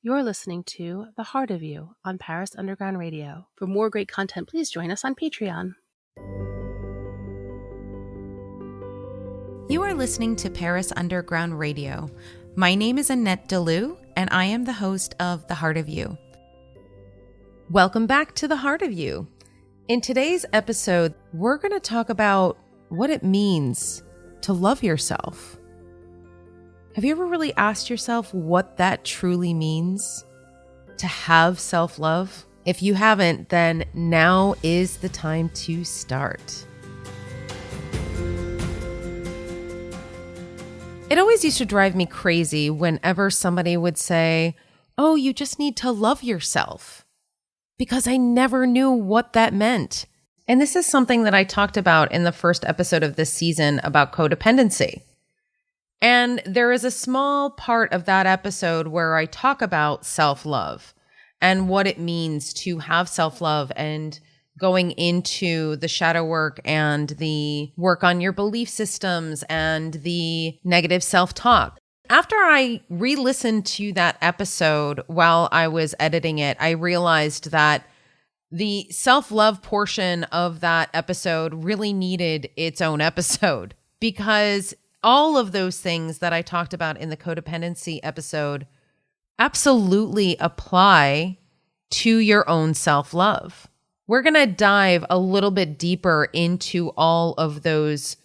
You're listening to The Heart of You on Paris Underground Radio. For more great content, please join us on Patreon. You are listening to Paris Underground Radio. My name is Annette Deleu, and I am the host of The Heart of You. Welcome back to The Heart of You. In today's episode, we're going to talk about what it means to love yourself. Have you ever really asked yourself what that truly means to have self-love? If you haven't, then now is the time to start. It always used to drive me crazy whenever somebody would say, "Oh, you just need to love yourself," because I never knew what that meant. And this is something that I talked about in the first episode of this season about codependency. And there is a small part of that episode where I talk about self-love and what it means to have self-love and going into the shadow work and the work on your belief systems and the negative self-talk. After I re-listened to that episode while I was editing it, I realized that the self-love portion of that episode really needed its own episode, because all of those things that I talked about in the codependency episode absolutely apply to your own self-love. We're going to dive a little bit deeper into all of those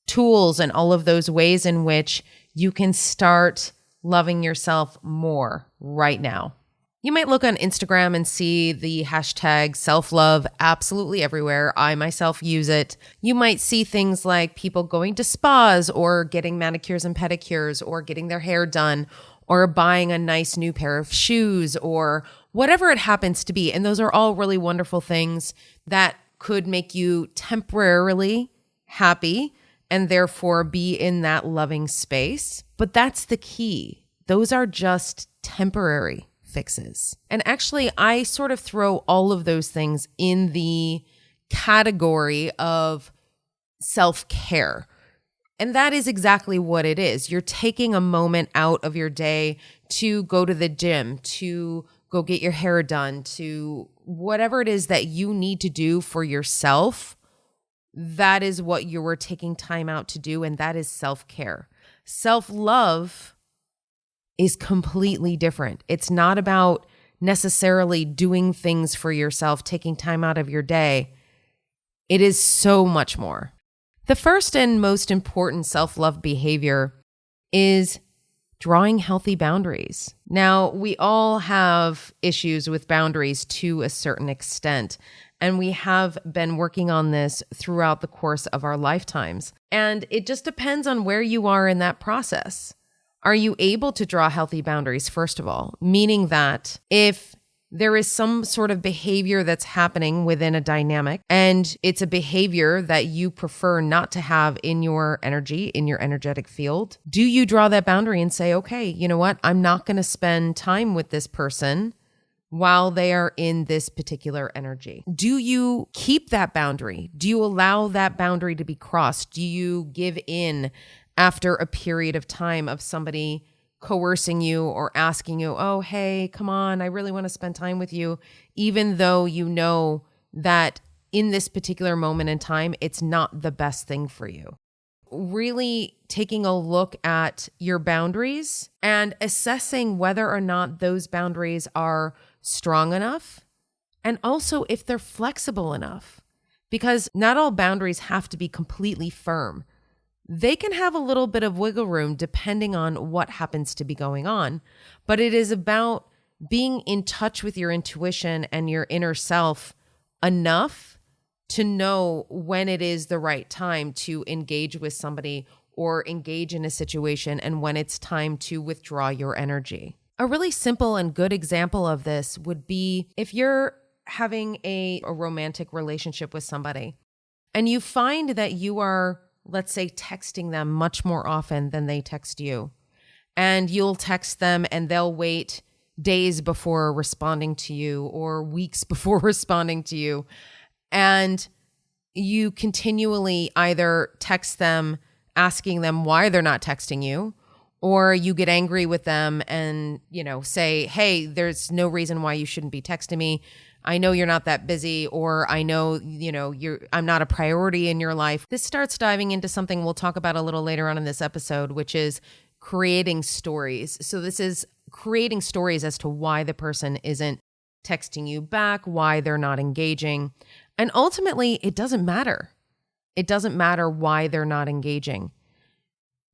tools and all of those ways in which you can start loving yourself more right now. You might look on Instagram and see the hashtag self-love absolutely everywhere. I myself use it. You might see things like people going to spas or getting manicures and pedicures or getting their hair done or buying a nice new pair of shoes or whatever it happens to be. And those are all really wonderful things that could make you temporarily happy and therefore be in that loving space. But that's the key. Those are just temporary fixes. And actually, I sort of throw all of those things in the category of self-care. And that is exactly what it is. You're taking a moment out of your day to go to the gym, to go get your hair done, to whatever it is that you need to do for yourself. That is what you were taking time out to do, and that is self-care. Self-love is completely different. It's not about necessarily doing things for yourself, taking time out of your day. It is so much more. The first and most important self-love behavior is drawing healthy boundaries. Now, we all have issues with boundaries to a certain extent, and we have been working on this throughout the course of our lifetimes. And it just depends on where you are in that process. Are you able to draw healthy boundaries, first of all? Meaning that if there is some sort of behavior that's happening within a dynamic and it's a behavior that you prefer not to have in your energy, in your energetic field, do you draw that boundary and say, okay, you know what? I'm not going to spend time with this person while they are in this particular energy. Do you keep that boundary? Do you allow that boundary to be crossed? Do you give in after a period of time of somebody coercing you or asking you, oh, hey, come on, I really want to spend time with you, even though you know that in this particular moment in time, it's not the best thing for you? Really taking a look at your boundaries and assessing whether or not those boundaries are strong enough, and also if they're flexible enough, because not all boundaries have to be completely firm. They can have a little bit of wiggle room depending on what happens to be going on, but it is about being in touch with your intuition and your inner self enough to know when it is the right time to engage with somebody or engage in a situation and when it's time to withdraw your energy. A really simple and good example of this would be if you're having a romantic relationship with somebody and you find that you are, let's say, texting them much more often than they text you. And you'll text them and they'll wait days before responding to you or weeks before responding to you. And you continually either text them asking them why they're not texting you, or you get angry with them and, say, hey, there's no reason why you shouldn't be texting me. I know you're not that busy, or I know, I'm not a priority in your life. This starts diving into something we'll talk about a little later on in this episode, which is creating stories. So this is creating stories as to why the person isn't texting you back, why they're not engaging. And ultimately, it doesn't matter. It doesn't matter why they're not engaging.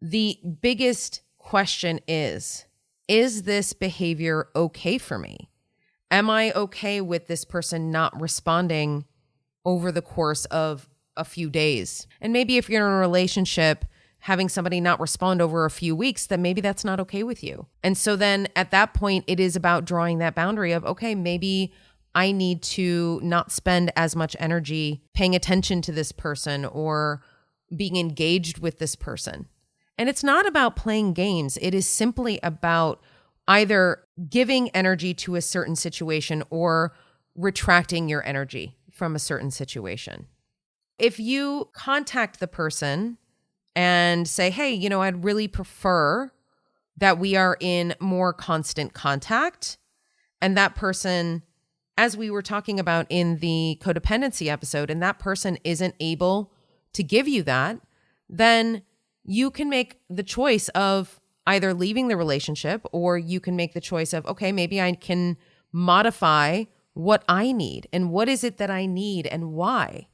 The biggest question is this behavior okay for me? Am I okay with this person not responding over the course of a few days? And maybe if you're in a relationship, having somebody not respond over a few weeks, then maybe that's not okay with you. And so then at that point, it is about drawing that boundary of, okay, maybe I need to not spend as much energy paying attention to this person or being engaged with this person. And it's not about playing games. It is simply about either giving energy to a certain situation or retracting your energy from a certain situation. If you contact the person and say, hey, I'd really prefer that we are in more constant contact, and that person, as we were talking about in the codependency episode, and that person isn't able to give you that, then you can make the choice of either leaving the relationship, or you can make the choice of, okay, maybe I can modify what I need. And what is it that I need and why?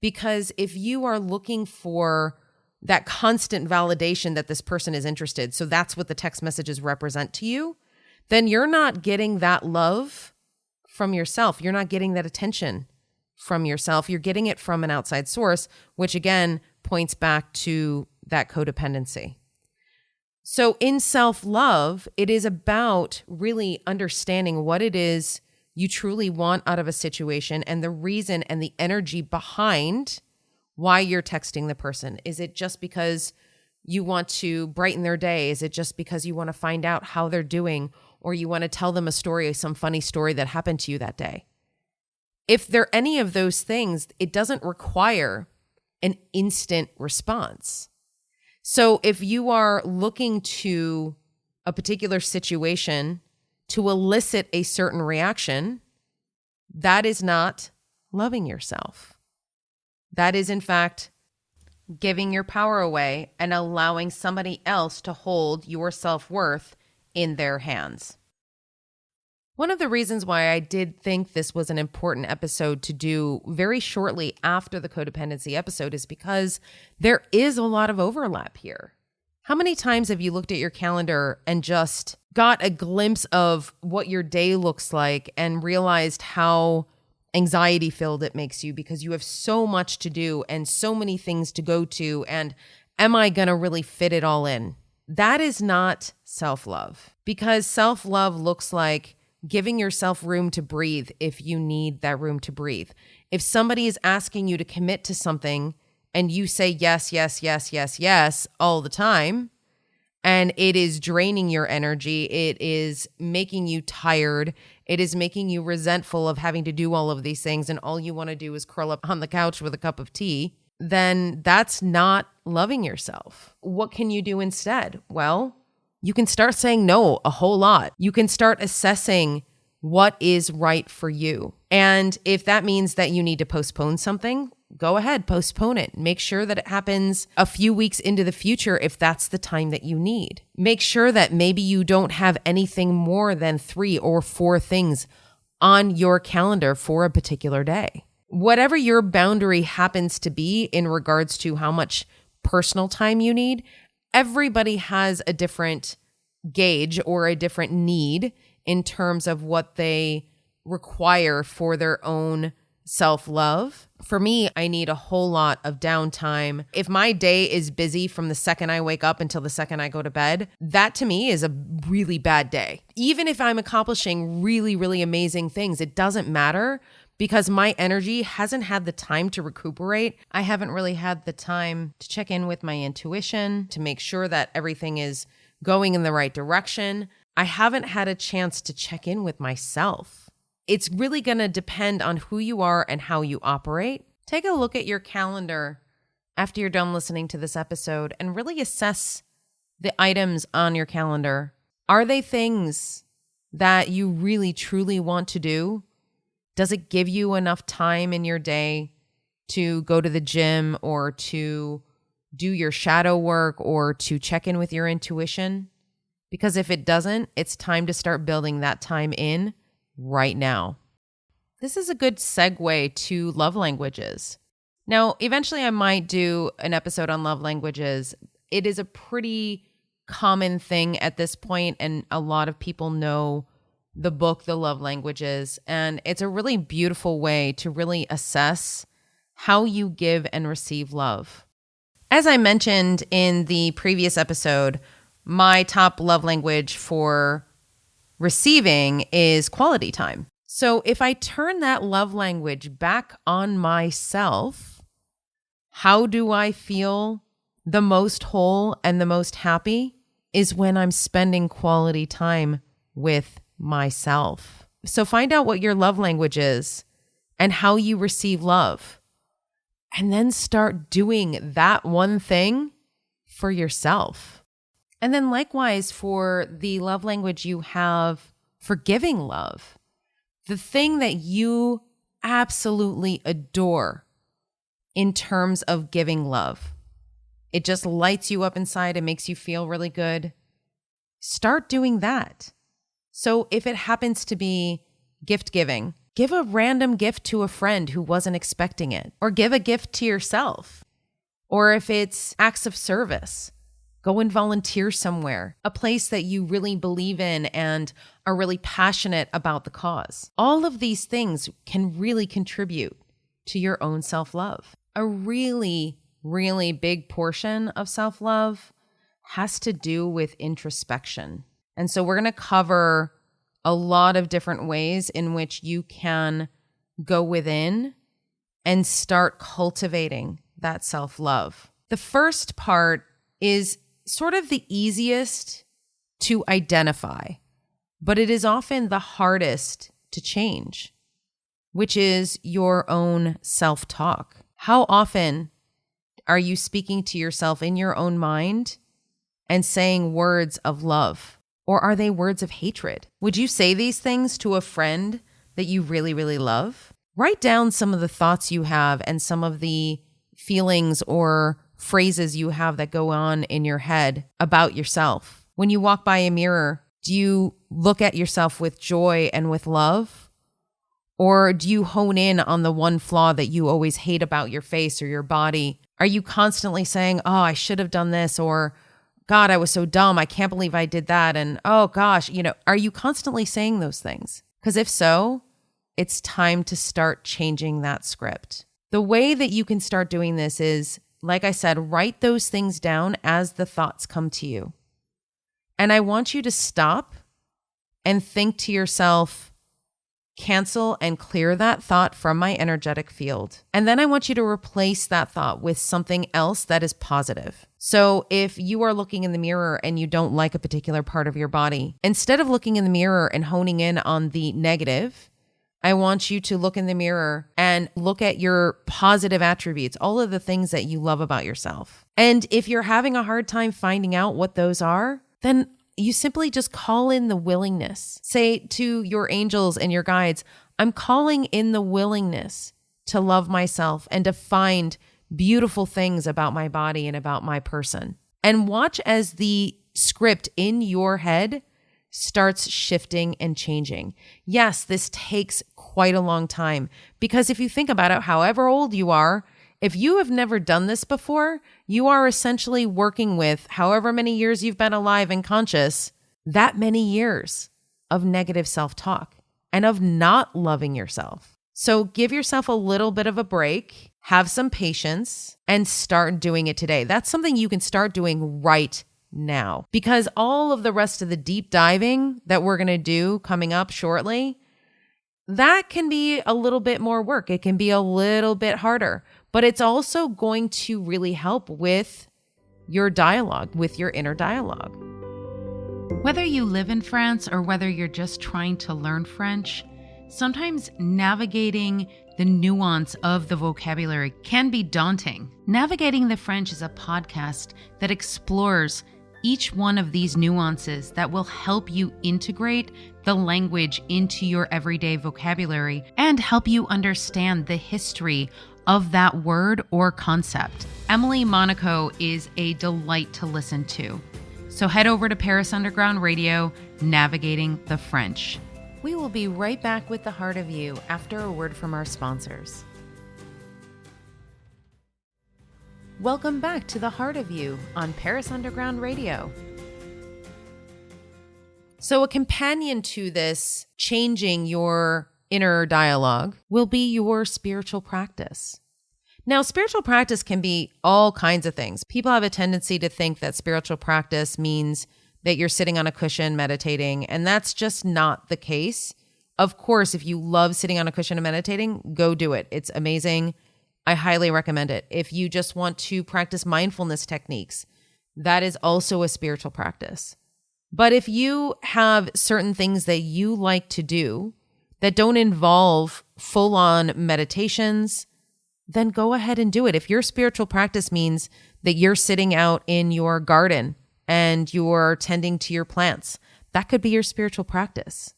Because if you are looking for that constant validation that this person is interested, so that's what the text messages represent to you, then you're not getting that love from yourself. You're not getting that attention from yourself. You're getting it from an outside source, which again points back to that codependency. So in self-love, it is about really understanding what it is you truly want out of a situation and the reason and the energy behind why you're texting the person. Is it just because you want to brighten their day? Is it just because you want to find out how they're doing, or you want to tell them a story, some funny story that happened to you that day? If they're any of those things, it doesn't require an instant response. So if you are looking to a particular situation to elicit a certain reaction, that is not loving yourself. That is, in fact, giving your power away and allowing somebody else to hold your self-worth in their hands. One of the reasons why I did think this was an important episode to do very shortly after the codependency episode is because there is a lot of overlap here. How many times have you looked at your calendar and just got a glimpse of what your day looks like and realized how anxiety filled it makes you because you have so much to do and so many things to go to, and am I going to really fit it all in? That is not self-love, because self-love looks like giving yourself room to breathe if you need that room to breathe. If somebody is asking you to commit to something and you say yes, yes, yes, yes, yes all the time, and it is draining your energy, it is making you tired, it is making you resentful of having to do all of these things, and all you want to do is curl up on the couch with a cup of tea, then that's not loving yourself. What can you do instead? Well, you can start saying no a whole lot. You can start assessing what is right for you. And if that means that you need to postpone something, go ahead, postpone it. Make sure that it happens a few weeks into the future if that's the time that you need. Make sure that maybe you don't have anything more than 3 or 4 things on your calendar for a particular day. Whatever your boundary happens to be in regards to how much personal time you need, everybody has a different gauge or a different need in terms of what they require for their own self-love. For me, I need a whole lot of downtime. If my day is busy from the second I wake up until the second I go to bed, that to me is a really bad day. Even if I'm accomplishing really, really amazing things, it doesn't matter because my energy hasn't had the time to recuperate. I haven't really had the time to check in with my intuition, to make sure that everything is going in the right direction. I haven't had a chance to check in with myself. It's really going to depend on who you are and how you operate. Take a look at your calendar after you're done listening to this episode and really assess the items on your calendar, are they things that you really truly want to do? Does it give you enough time in your day to go to the gym or to do your shadow work or to check in with your intuition? Because if it doesn't, it's time to start building that time in right now. This is a good segue to love languages. Now, eventually I might do an episode on love languages. It is a pretty common thing at this point, and a lot of people know the book, The Love Languages, and it's a really beautiful way to really assess how you give and receive love. As I mentioned in the previous episode, my top love language for receiving is quality time. So if I turn that love language back on myself, how do I feel the most whole and the most happy? Is when I'm spending quality time with myself. So find out what your love language is and how you receive love. And then start doing that one thing for yourself. And then likewise for the love language you have for giving love, the thing that you absolutely adore in terms of giving love. It just lights you up inside and makes you feel really good. Start doing that. So if it happens to be gift giving, give a random gift to a friend who wasn't expecting it, or give a gift to yourself. Or if it's acts of service, go and volunteer somewhere, a place that you really believe in and are really passionate about the cause. All of these things can really contribute to your own self-love. A really big portion of self-love has to do with introspection. And so we're going to cover a lot of different ways in which you can go within and start cultivating that self-love. The first part is sort of the easiest to identify, but it is often the hardest to change, which is your own self-talk. How often are you speaking to yourself in your own mind and saying words of love? Or are they words of hatred? Would you say these things to a friend that you really love? Write down some of the thoughts you have and some of the feelings or phrases you have that go on in your head about yourself. When you walk by a mirror, do you look at yourself with joy and with love? Or do you hone in on the one flaw that you always hate about your face or your body? Are you constantly saying, oh, I should have done this, or God, I was so dumb. I can't believe I did that. And oh gosh, are you constantly saying those things? Because if so, it's time to start changing that script. The way that you can start doing this is, like I said, write those things down as the thoughts come to you. And I want you to stop and think to yourself, cancel and clear that thought from my energetic field. And then I want you to replace that thought with something else that is positive. So if you are looking in the mirror and you don't like a particular part of your body, instead of looking in the mirror and honing in on the negative, I want you to look in the mirror and look at your positive attributes, all of the things that you love about yourself. And if you're having a hard time finding out what those are, then you simply just call in the willingness. Say to your angels and your guides, I'm calling in the willingness to love myself and to find beautiful things about my body and about my person. And watch as the script in your head starts shifting and changing. Yes, this takes quite a long time because if you think about it, however old you are, if you have never done this before, you are essentially working with however many years you've been alive and conscious, that many years of negative self-talk and of not loving yourself. So give yourself a little bit of a break, have some patience, and start doing it today. That's something you can start doing right now because all of the rest of the deep diving that we're going to do coming up shortly, that can be a little bit more work. It can be a little bit harder. But it's also going to really help with your dialogue, with your inner dialogue. Whether you live in France or whether you're just trying to learn French, sometimes navigating the nuance of the vocabulary can be daunting. Navigating the French is a podcast that explores each one of these nuances that will help you integrate the language into your everyday vocabulary and help you understand the history of that word or concept. Emily Monaco is a delight to listen to. So head over to Paris Underground Radio, Navigating the French. We will be right back with the Heart of You after a word from our sponsors. Welcome back to the Heart of You on Paris Underground Radio. So a companion to this changing your inner dialogue will be your spiritual practice. Now, spiritual practice can be all kinds of things. People have a tendency to think that spiritual practice means that you're sitting on a cushion meditating, and that's just not the case. Of course, if you love sitting on a cushion and meditating, go do it. It's amazing. I highly recommend it. If you just want to practice mindfulness techniques, that is also a spiritual practice. But if you have certain things that you like to do that don't involve full-on meditations, then go ahead and do it. If your spiritual practice means that you're sitting out in your garden and you're tending to your plants, that could be your spiritual practice.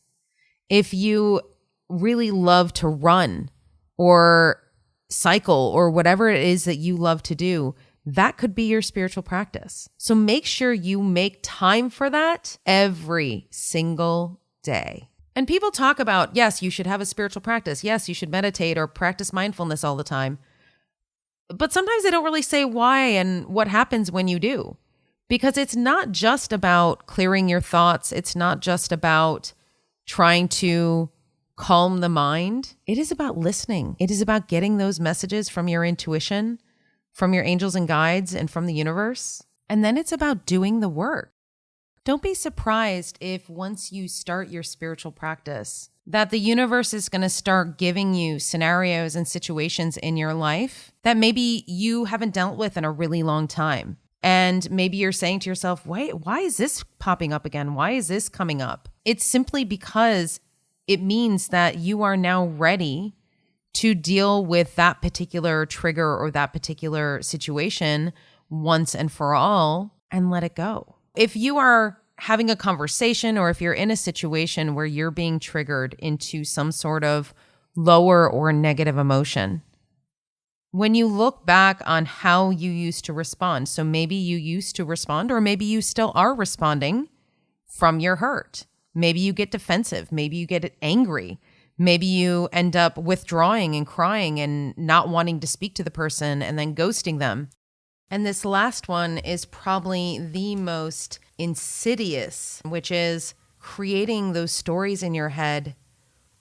If you really love to run or cycle or whatever it is that you love to do, that could be your spiritual practice. So make sure you make time for that every single day. And people talk about, yes, you should have a spiritual practice. Yes, you should meditate or practice mindfulness all the time. But sometimes they don't really say why and what happens when you do. Because it's not just about clearing your thoughts. It's not just about trying to calm the mind. It is about listening. It is about getting those messages from your intuition, from your angels and guides, and from the universe. And then it's about doing the work. Don't be surprised if once you start your spiritual practice, that the universe is going to start giving you scenarios and situations in your life that maybe you haven't dealt with in a really long time. And maybe you're saying to yourself, wait, why is this popping up again? Why is this coming up? It's simply because it means that you are now ready to deal with that particular trigger or that particular situation once and for all and let it go. If you are having a conversation or if you're in a situation where you're being triggered into some sort of lower or negative emotion, when you look back on how you used to respond, so maybe you used to respond or maybe you still are responding from your hurt. Maybe you get defensive. Maybe you get angry. Maybe you end up withdrawing and crying and not wanting to speak to the person and then ghosting them. And this last one is probably the most insidious, which is creating those stories in your head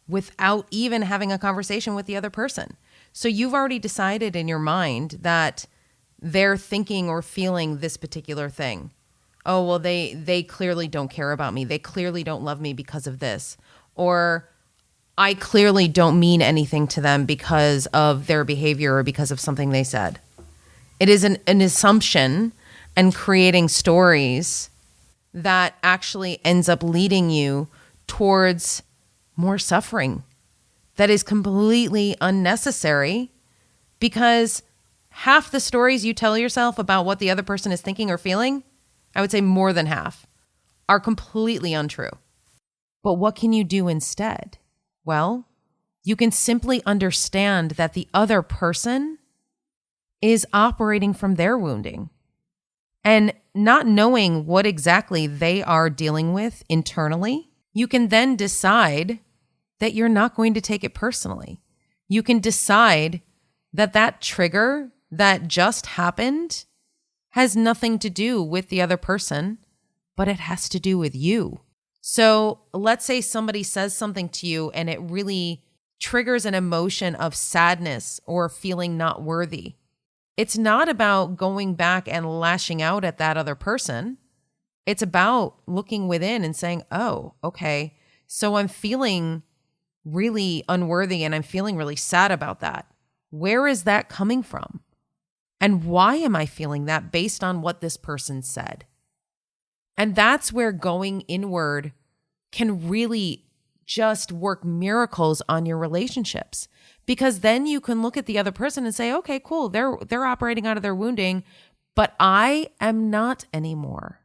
without even having a conversation with the other person. So you've already decided in your mind that they're thinking or feeling this particular thing. Oh, well, they clearly don't care about me. They clearly don't love me because of this. Or I clearly don't mean anything to them because of their behavior or because of something they said. It is an assumption and creating stories that actually ends up leading you towards more suffering that is completely unnecessary, because half the stories you tell yourself about what the other person is thinking or feeling, I would say more than half, are completely untrue. But what can you do instead? Well, you can simply understand that the other person is operating from their wounding. And not knowing what exactly they are dealing with internally, you can then decide that you're not going to take it personally. You can decide that that trigger that just happened has nothing to do with the other person, but it has to do with you. So let's say somebody says something to you and it really triggers an emotion of sadness or feeling not worthy. It's not about going back and lashing out at that other person. It's about looking within and saying, oh, okay, so I'm feeling really unworthy and I'm feeling really sad about that. Where is that coming from? And why am I feeling that based on what this person said? And that's where going inward can really just work miracles on your relationships. Because then you can look at the other person and say, okay, cool, they're operating out of their wounding, but I am not anymore.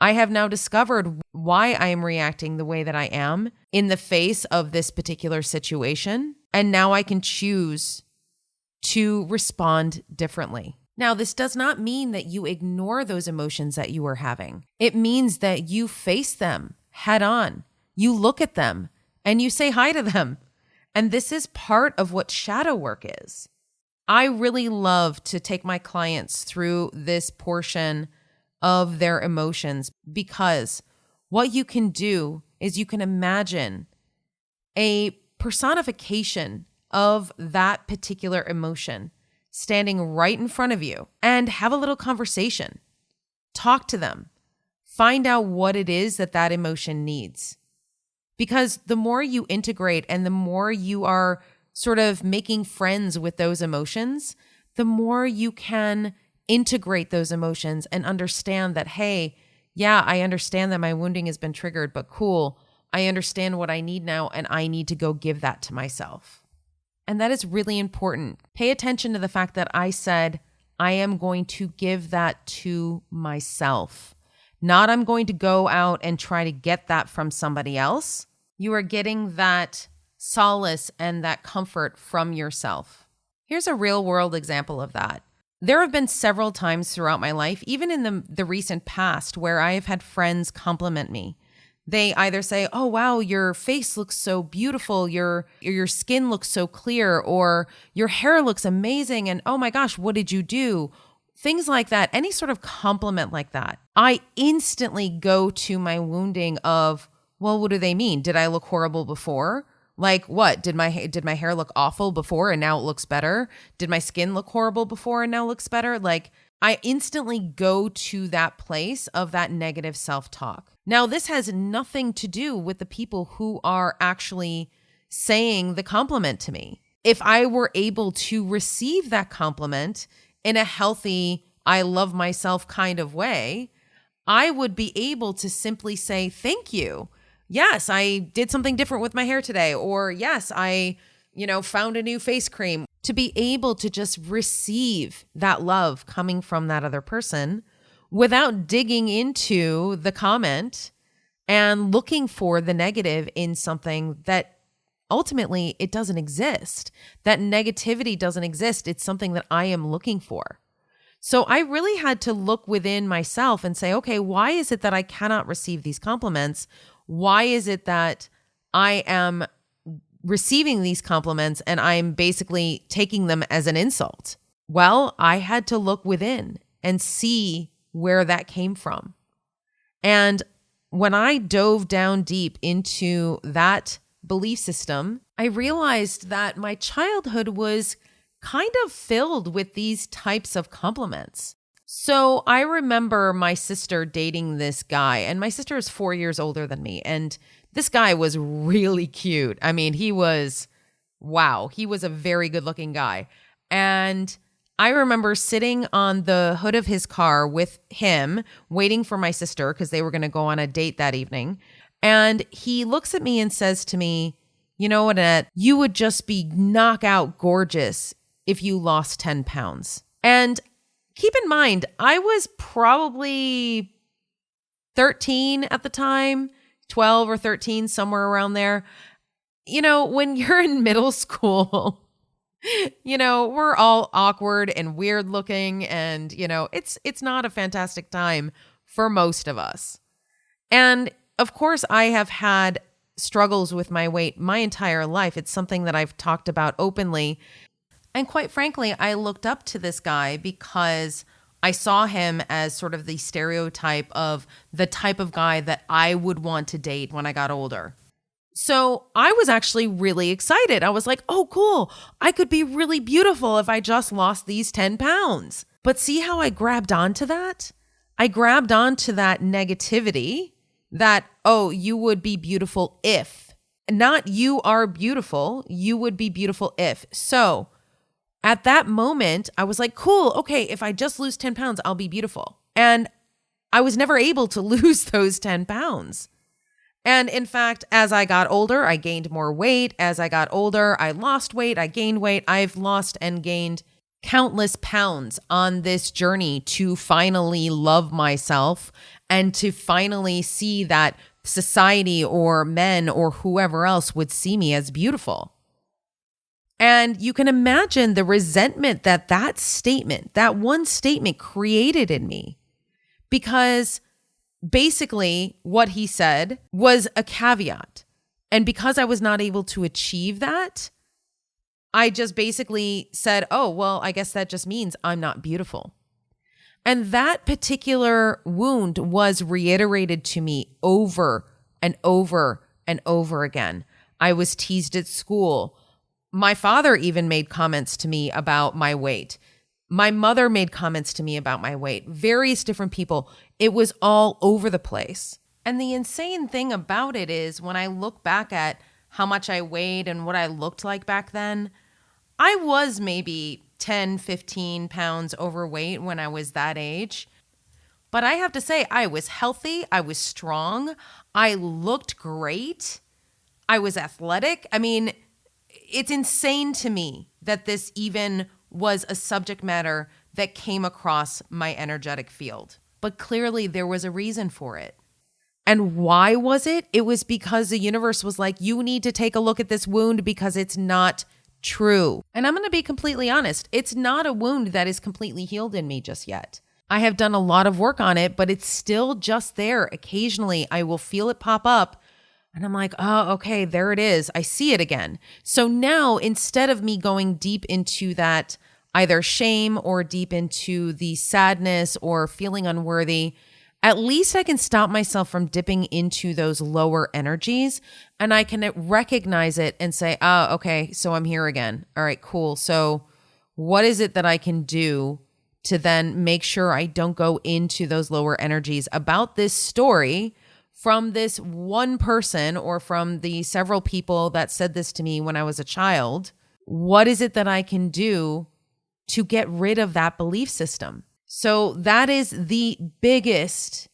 I have now discovered why I am reacting the way that I am in the face of this particular situation. And now I can choose to respond differently. Now, this does not mean that you ignore those emotions that you are having. It means that you face them head on. You look at them and you say hi to them. And this is part of what shadow work is. I really love to take my clients through this portion of their emotions, because what you can do is you can imagine a personification of that particular emotion standing right in front of you and have a little conversation. Talk to them. Find out what it is that that emotion needs. Because the more you integrate and the more you are sort of making friends with those emotions, the more you can integrate those emotions and understand that, hey, yeah, I understand that my wounding has been triggered, but cool, I understand what I need now and I need to go give that to myself. And that is really important. Pay attention to the fact that I said, I am going to give that to myself. Not I'm going to go out and try to get that from somebody else. You are getting that solace and that comfort from yourself. Here's a real world example of that. There have been several times throughout my life, even in the recent past, where I have had friends compliment me. They either say, oh, wow, your face looks so beautiful, your skin looks so clear, or your hair looks amazing, and oh my gosh, what did you do? Things like that, any sort of compliment like that. I instantly go to my wounding of, well, what do they mean? Did I look horrible before? Like what? Did my hair look awful before and now it looks better? Did my skin look horrible before and now looks better? Like I instantly go to that place of that negative self-talk. Now, this has nothing to do with the people who are actually saying the compliment to me. If I were able to receive that compliment in a healthy, I love myself kind of way, I would be able to simply say, thank you. Yes, I did something different with my hair today. Or yes, I, found a new face cream. To be able to just receive that love coming from that other person without digging into the comment and looking for the negative in something that ultimately it doesn't exist. That negativity doesn't exist. It's something that I am looking for. So I really had to look within myself and say, okay, why is it that I cannot receive these compliments? Why is it that I am receiving these compliments and I'm basically taking them as an insult? Well, I had to look within and see where that came from. And when I dove down deep into that belief system, I realized that my childhood was kind of filled with these types of compliments. So I remember my sister dating this guy, and my sister is 4 years older than me. And this guy was really cute. I mean, he was a very good looking guy. And I remember sitting on the hood of his car with him, waiting for my sister because they were going to go on a date that evening. And he looks at me and says to me, you know what, Annette, you would just be knockout gorgeous if you lost 10 pounds. And keep in mind, I was probably 13 at the time, 12 or 13, somewhere around there. When you're in middle school, we're all awkward and weird looking and, it's not a fantastic time for most of us. And of course, I have had struggles with my weight my entire life. It's something that I've talked about openly. And quite frankly, I looked up to this guy because I saw him as sort of the stereotype of the type of guy that I would want to date when I got older. So I was actually really excited. I was like, oh, cool. I could be really beautiful if I just lost these 10 pounds. But see how I grabbed onto that? I grabbed onto that negativity that, oh, you would be beautiful if. Not you are beautiful. You would be beautiful if. So at that moment, I was like, cool, okay, if I just lose 10 pounds, I'll be beautiful. And I was never able to lose those 10 pounds. And in fact, as I got older, I gained more weight. As I got older, I lost weight, I gained weight. I've lost and gained countless pounds on this journey to finally love myself and to finally see that society or men or whoever else would see me as beautiful. And you can imagine the resentment that statement, that one statement created in me, because basically what he said was a caveat. And because I was not able to achieve that, I just basically said, oh, well, I guess that just means I'm not beautiful. And that particular wound was reiterated to me over and over and over again. I was teased at school. My father even made comments to me about my weight. My mother made comments to me about my weight. Various different people. It was all over the place. And the insane thing about it is when I look back at how much I weighed and what I looked like back then, I was maybe 10, 15 pounds overweight when I was that age. But I have to say, I was healthy. I was strong. I looked great. I was athletic. I mean, it's insane to me that this even was a subject matter that came across my energetic field. But clearly there was a reason for it. And why was it? It was because the universe was like, you need to take a look at this wound because it's not true. And I'm going to be completely honest. It's not a wound that is completely healed in me just yet. I have done a lot of work on it, but it's still just there. Occasionally I will feel it pop up and I'm like, oh, okay, there it is. I see it again. So now instead of me going deep into that either shame or deep into the sadness or feeling unworthy, at least I can stop myself from dipping into those lower energies and I can recognize it and say, oh, okay, so I'm here again. All right, cool. So what is it that I can do to then make sure I don't go into those lower energies about this story from this one person or from the several people that said this to me when I was a child? What is it that I can do to get rid of that belief system? So that is the biggest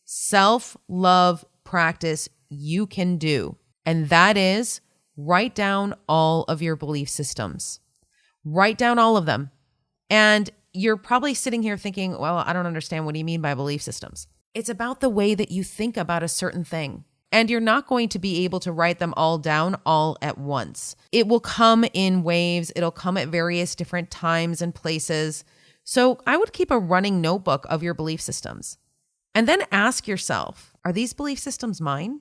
self-love practice you can do. And that is write down all of your belief systems. Write down all of them. And you're probably sitting here thinking, well, I don't understand. What do you mean by belief systems? It's about the way that you think about a certain thing. And you're not going to be able to write them all down all at once. It will come in waves. It'll come at various different times and places. So I would keep a running notebook of your belief systems and then ask yourself, are these belief systems mine?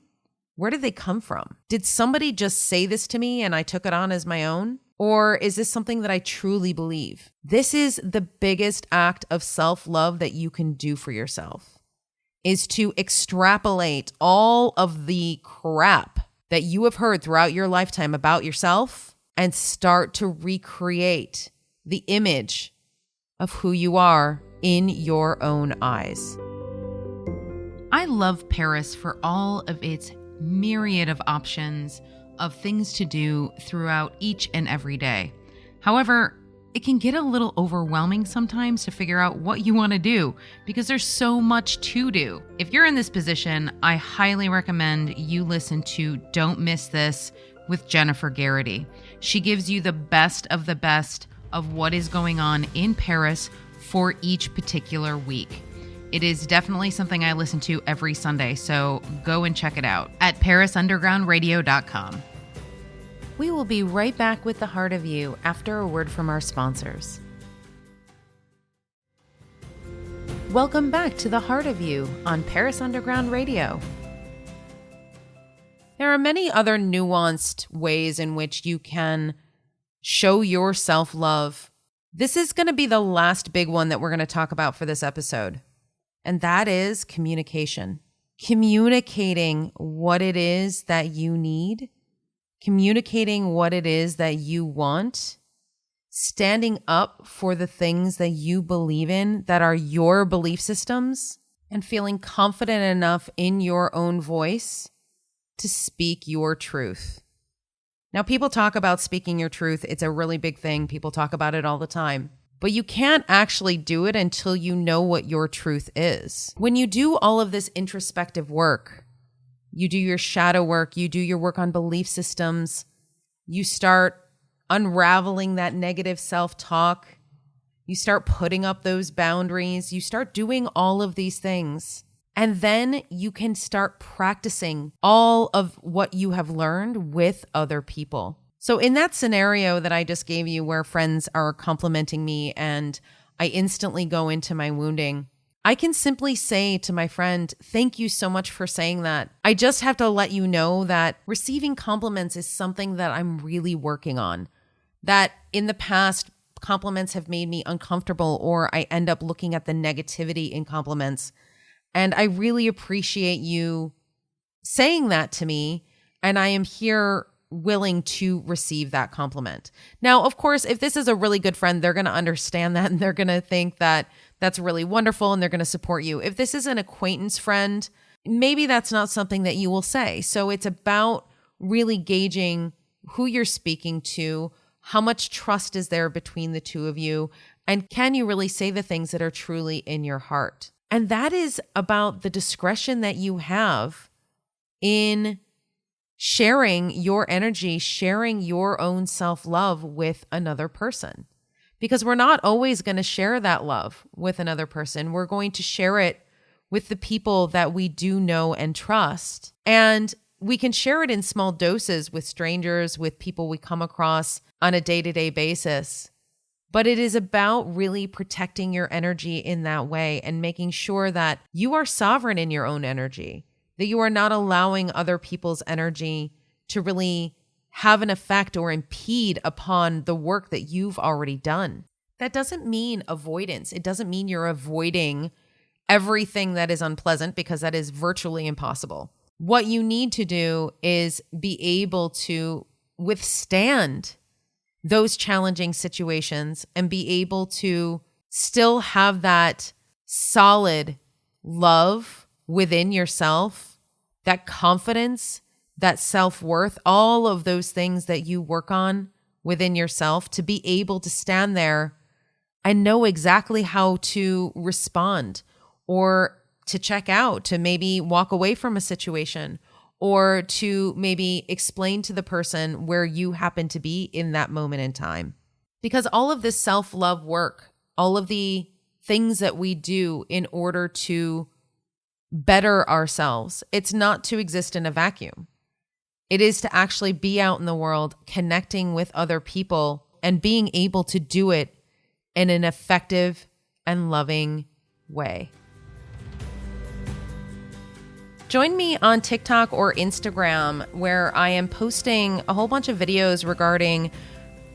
Where did they come from? Did somebody just say this to me and I took it on as my own? Or is this something that I truly believe? This is the biggest act of self-love that you can do for yourself, is to extrapolate all of the crap that you have heard throughout your lifetime about yourself and start to recreate the image of who you are in your own eyes. I love Paris for all of its myriad of options of things to do throughout each and every day. However, it can get a little overwhelming sometimes to figure out what you want to do because there's so much to do. If you're in this position, I highly recommend you listen to Don't Miss This with Jennifer Garrity. She gives you the best of what is going on in Paris for each particular week. It is definitely something I listen to every Sunday, so go and check it out at parisundergroundradio.com. We will be right back with The Heart of You after a word from our sponsors. Welcome back to The Heart of You on Paris Underground Radio. There are many other nuanced ways in which you can show your self-love. This is going to be the last big one that we're going to talk about for this episode, and that is communication. Communicating what it is that you need, communicating what it is that you want, standing up for the things that you believe in that are your belief systems, and feeling confident enough in your own voice to speak your truth. Now, people talk about speaking your truth. It's a really big thing. People talk about it all the time. But you can't actually do it until you know what your truth is. When you do all of this introspective work, you do your shadow work, you do your work on belief systems, you start unraveling that negative self-talk, You start putting up those boundaries. You start doing all of these things. And then you can start practicing all of what you have learned with other people. So in that scenario that I just gave you where friends are complimenting me and I instantly go into my wounding, I can simply say to my friend, thank you so much for saying that. I just have to let you know that receiving compliments is something that I'm really working on. That in the past, compliments have made me uncomfortable, or I end up looking at the negativity in compliments. And I really appreciate you saying that to me. And I am here willing to receive that compliment. Now, of course, if this is a really good friend, they're going to understand that and they're going to think that that's really wonderful and they're going to support you. If this is an acquaintance friend, maybe that's not something that you will say. So it's about really gauging who you're speaking to, how much trust is there between the two of you, and can you really say the things that are truly in your heart? And that is about the discretion that you have in sharing your energy, sharing your own self-love with another person. Because we're not always going to share that love with another person. We're going to share it with the people that we do know and trust. And we can share it in small doses with strangers, with people we come across on a day-to-day basis. But it is about really protecting your energy in that way and making sure that you are sovereign in your own energy, that you are not allowing other people's energy to really have an effect or impede upon the work that you've already done. That doesn't mean avoidance. It doesn't mean you're avoiding everything that is unpleasant, because that is virtually impossible. What you need to do is be able to withstand those challenging situations and be able to still have that solid love within yourself, that confidence, that self-worth, all of those things that you work on within yourself, to be able to stand there and know exactly how to respond, or to check out, to maybe walk away from a situation, or to maybe explain to the person where you happen to be in that moment in time. Because all of this self-love work, all of the things that we do in order to better ourselves, it's not to exist in a vacuum. It is to actually be out in the world, connecting with other people and being able to do it in an effective and loving way. Join me on TikTok or Instagram, where I am posting a whole bunch of videos regarding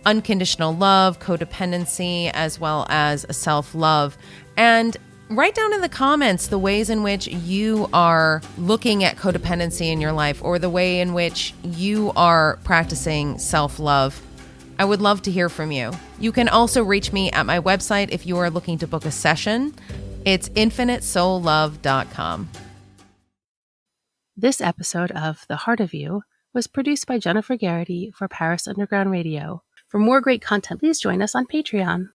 unconditional love, codependency, as well as self-love. And write down in the comments the ways in which you are looking at codependency in your life, or the way in which you are practicing self-love. I would love to hear from you. You can also reach me at my website if you are looking to book a session. It's infinitesoulLove.com. This episode of The Heart of You was produced by Jennifer Garrity for Paris Underground Radio. For more great content, please join us on Patreon.